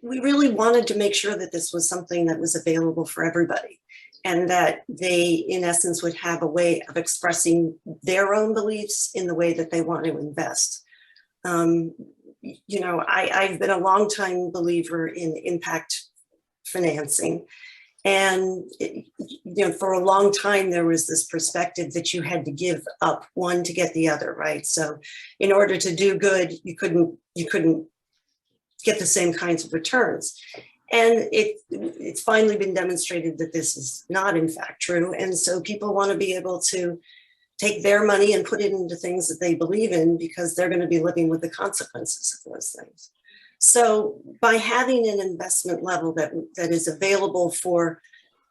we really wanted to make sure that this was something that was available for everybody, and that they, in essence, would have a way of expressing their own beliefs in the way that they want to invest. I've been a longtime believer in impact financing. And, for a long time, there was this perspective that you had to give up one to get the other, right? So in order to do good, you couldn't get the same kinds of returns. And it's finally been demonstrated that this is not, in fact, true. And so people want to be able to take their money and put it into things that they believe in, because they're going to be living with the consequences of those things. So by having an investment level that is available for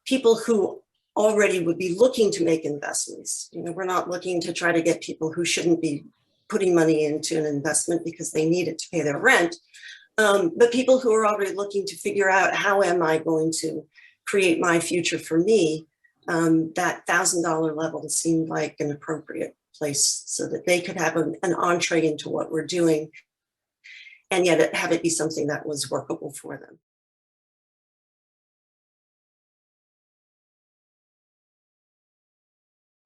people who already would be looking to make investments, we're not looking to try to get people who shouldn't be putting money into an investment because they need it to pay their rent, but people who are already looking to figure out, how am I going to create my future for me? That $1,000 level seemed like an appropriate place so that they could have an entree into what we're doing, and yet have it be something that was workable for them.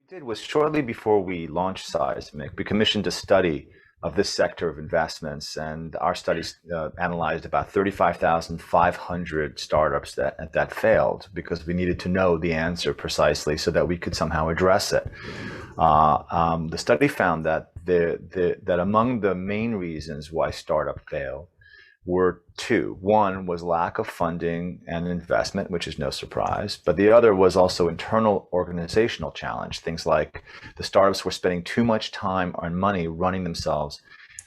We did was shortly before we launched Seismic, we commissioned a study of this sector of investments, and our studies analyzed about 35,500 startups that failed, because we needed to know the answer precisely so that we could somehow address it. The study found that that among the main reasons why startups fail were two. One was lack of funding and investment, which is no surprise, but the other was also internal organizational challenge. Things like the startups were spending too much time and money running themselves,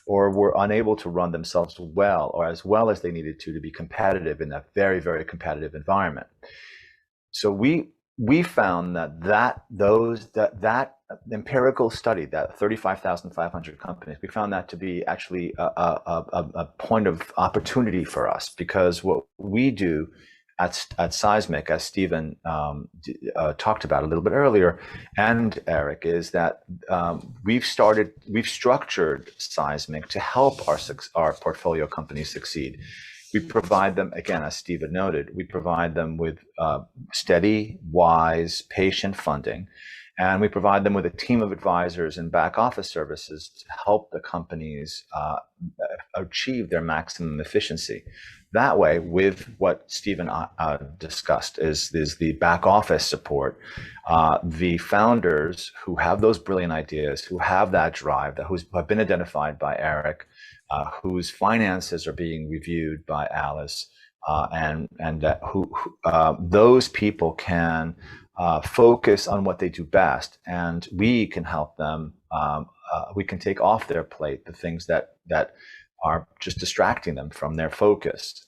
or were unable to run themselves well, or as well as they needed to be competitive in that very, very competitive environment. So we found that empirical study, that 35,500 companies, we found that to be actually a point of opportunity for us, because what we do at Seismic, as Stephen talked about a little bit earlier, and Eric, is that we've structured Seismic to help our portfolio companies succeed. We provide them, again, as Stephen noted, we provide them with steady, wise, patient funding, and we provide them with a team of advisors and back office services to help the companies achieve their maximum efficiency. That way, with what Stephen discussed, is the back office support, the founders who have those brilliant ideas, who have that drive, who have been identified by Eric, whose finances are being reviewed by Alice, and those people can focus on what they do best, and we can help them. We can take off their plate the things that are just distracting them from their focus.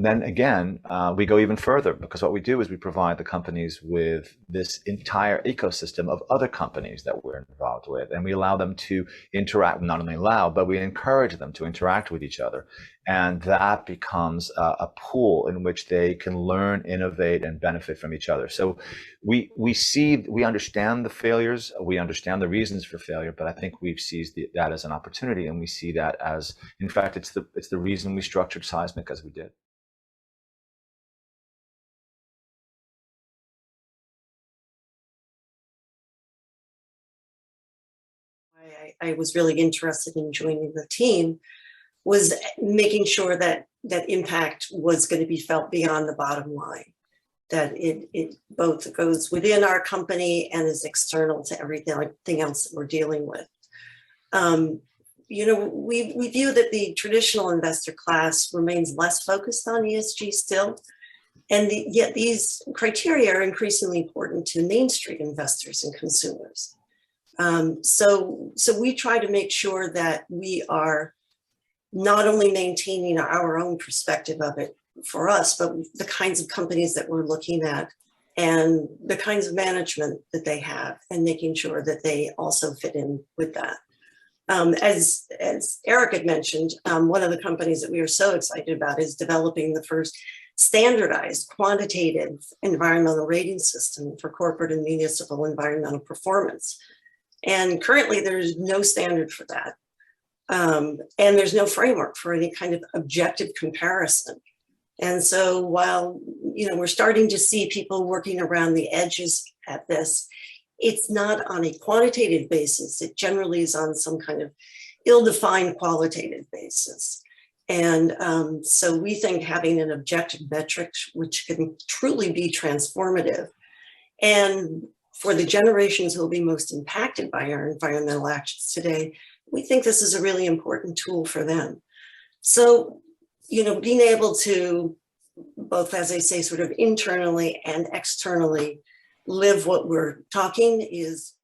Then again, we go even further, because what we do is we provide the companies with this entire ecosystem of other companies that we're involved with, and we allow them to interact, not only allow, but we encourage them to interact with each other. And that becomes a pool in which they can learn, innovate, and benefit from each other. So we understand the failures, we understand the reasons for failure, but I think we've seized that as an opportunity, and we see that as, in fact, it's the reason we structured Seismic as we did. I was really interested in joining the team was making sure that impact was going to be felt beyond the bottom line, that it both goes within our company and is external to everything else that we're dealing with. We view that the traditional investor class remains less focused on ESG still, and yet these criteria are increasingly important to Main Street investors and consumers. So we try to make sure that we are not only maintaining our own perspective of it for us, but the kinds of companies that we're looking at and the kinds of management that they have, and making sure that they also fit in with that. As Eric had mentioned, one of the companies that we are so excited about is developing the first standardized quantitative environmental rating system for corporate and municipal environmental performance. And currently there's no standard for that. And there's no framework for any kind of objective comparison. And so while, we're starting to see people working around the edges at this, it's not on a quantitative basis. It generally is on some kind of ill-defined qualitative basis. And so we think having an objective metric, which can truly be transformative, and for the generations who will be most impacted by our environmental actions today, we think this is a really important tool for them. So, being able to both, as I say, sort of internally and externally live what we're talking is